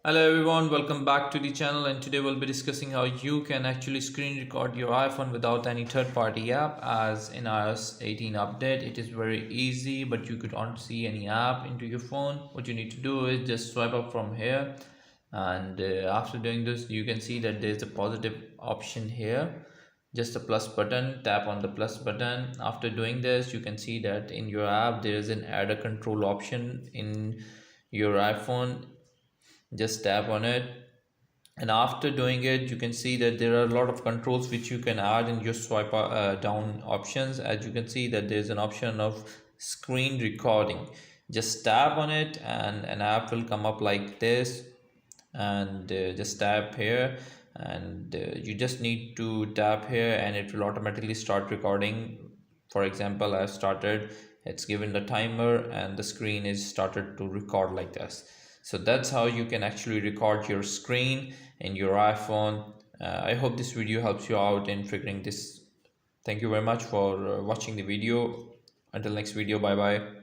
Hello everyone, welcome back to the channel, and today we'll be discussing how you can actually screen record your iPhone without any third-party app. As in iOS 18 update, it is very easy, but you could not see any app into your phone. What you need to do is just swipe up from here, and after doing this you can see that there's a positive option here, just a plus button. Tap on the plus button. After doing this, you can see that in your app there is an add a control option in your iPhone. Just tap on it, and after doing it you can see that there are a lot of controls which you can add in your swipe down options. As you can see that there's an option of screen recording. Just tap on it and an app will come up like this, and just tap here, and you just need to tap here and it will automatically start recording. For example, I've started, it's given the timer and the screen is started to record like this. So that's how you can actually record your screen in your iPhone. I hope this video helps you out in figuring this. Thank you very much for watching the video. Until next video, bye bye.